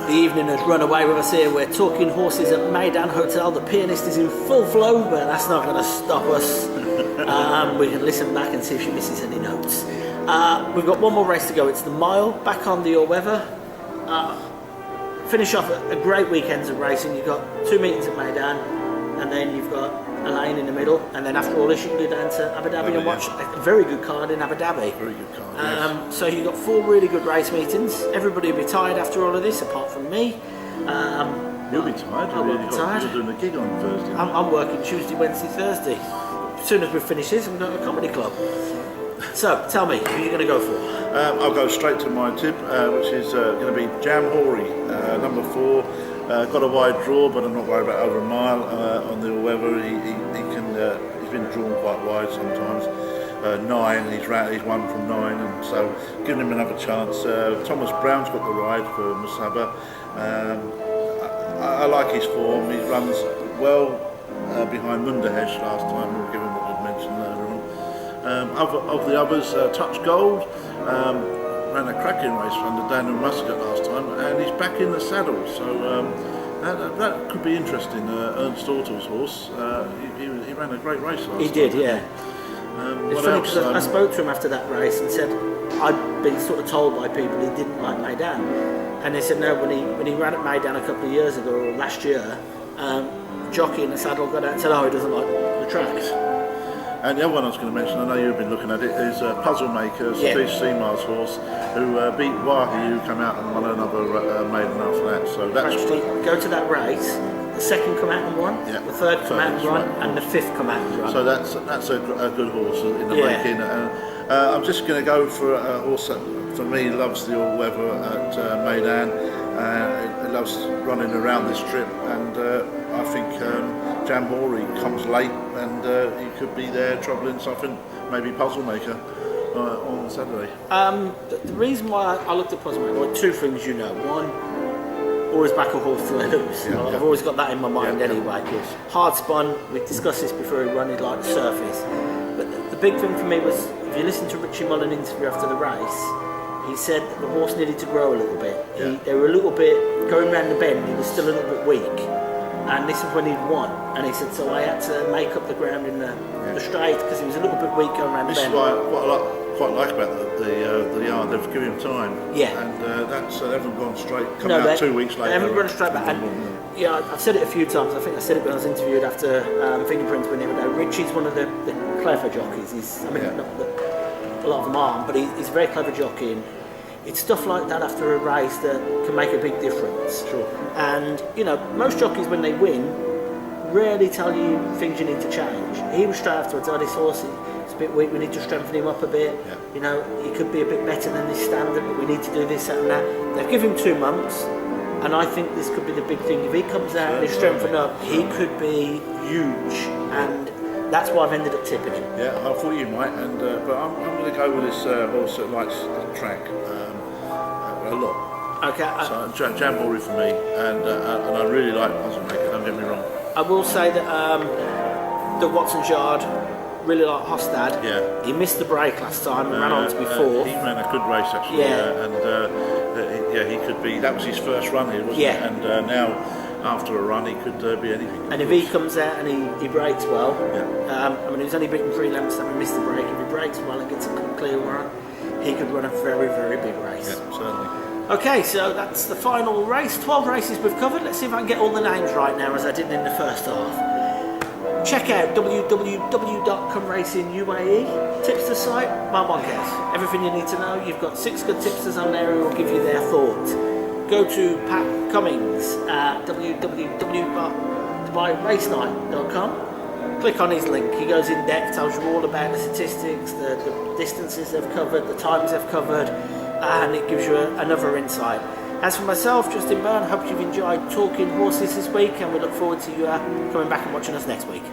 The evening has run away with us here. We're talking horses at MEYDAN Hotel. The pianist is in full flow, but that's not going to stop us. We can listen back and see if she misses any notes. We've got one more race to go. It's the mile, back on the all-weather. Finish off a great weekend of racing. You've got 2 meetings at MEYDAN, and then you've got a lane in the middle, and then after all this you can go down to Abu Dhabi and watch a very good card in Abu Dhabi. Very good card, yes. So you've got 4 really good race meetings. Everybody will be tired after all of this, apart from me. You'll be tired. You're doing a gig on Thursday. I'm working Tuesday, Wednesday, Thursday. As soon as we finish this, I'm going to a comedy club. So, tell me, who are you going to go for? I'll go straight to my tip, which is going to be Jamhuri, number 4. Got a wide draw, but I'm not worried about over a mile on the all-weather. He's been drawn quite wide sometimes. 9, he's won from 9, and so giving him another chance. Thomas Brown's got the ride for Musaba. I like his form. He runs well behind Mundahesh last time. We'll give him what we've mentioned earlier on. Of the others, Touch Gold ran a cracking race under Daniel Muscat last time, and he's back in the saddle, so that could be interesting. Ernst Ortel's horse, he ran a great race last time. He did, yeah. It's What funny else? because I spoke to him after that race and said I'd been sort of told by people he didn't like MEYDAN, and they said no, when he ran at MEYDAN a couple of years ago or last year, jockey in the saddle got out and said, oh, he doesn't like the tracks. And the other one I was going to mention, I know you've been looking at it, is Puzzle Maker, Steve Seamar's horse, who beat Wahi, who came out and won another maiden after that. So that's actually go to that race. The second come out and won, the third come out and won, and the 5th come out and won. So that's a good horse in the making. I'm just going to go for a horse that, for me, loves the all-weather at MEYDAN. It loves running around this trip, and I think Jamhuri comes late, and he could be there troubling something, maybe Puzzle Maker on Saturday. The reason why I looked at Puzzle Maker, well, 2 things you know. One, always back a horse to lose. I've always got that in my mind anyway. Hard spun, we discussed this before, he run it like the surface. But the big thing for me was, if you listen to Richie Mullen interview after the race, he said that the horse needed to grow a little bit. They were a little bit, going round the bend, he was still a little bit weak. And this is when he'd won. And he said, so I had to make up the ground in the straight because he was a little bit weak going round the bend. This is what I quite like about the yard, they've given him time. Yeah. And they haven't gone straight, come out 2 weeks later. They haven't run straight back. And, I've said it a few times. I think I said it when I was interviewed after Fingerprints winning. Richie's one of the clever jockeys. Not that a lot of them aren't, but he's a very clever jockey. And it's stuff like that after a race that can make a big difference. Sure. And, most jockeys, when they win, rarely tell you things you need to change. He was straight afterwards, this horse is a bit weak, we need to strengthen him up a bit. Yeah. He could be a bit better than his standard, but we need to do this, that and that. They've given him 2 months, and I think this could be the big thing. If he comes out and he's strengthened up, he could be huge, and that's why I've ended up tipping him. Yeah, I thought you might, and but I'm going to go with this horse that likes the track a lot. Okay. So Jamhuri for me, and I really like Puzzle Maker, don't get me wrong. I will say that the Watson's Yard, really like Hostad. Yeah. He missed the break last time and ran on to be 4th. He ran a good race actually. And he could be. That was his first run here, wasn't it? And now, after a run, he could be anything. And if he comes out and he breaks well, yeah. he was only beaten 3 lengths and we missed the break. If he breaks well and gets a clear run, he could run a very, very big race. Yeah, certainly. Okay, so that's the final race. 12 races we've covered. Let's see if I can get all the names right now, as I did in the first half. Check out www.comeracinguae, tipster site, my podcast. Everything you need to know. You've got 6 good tipsters on there who will give you their thoughts. Go to Pat Cummings at www.dubairacenight.com. Click on his link. He goes in depth, tells you all about the statistics, the distances they've covered, the times they've covered, and it gives you another insight. As for myself, Justin Byrne, hope you've enjoyed talking horses this week, and we look forward to you coming back and watching us next week.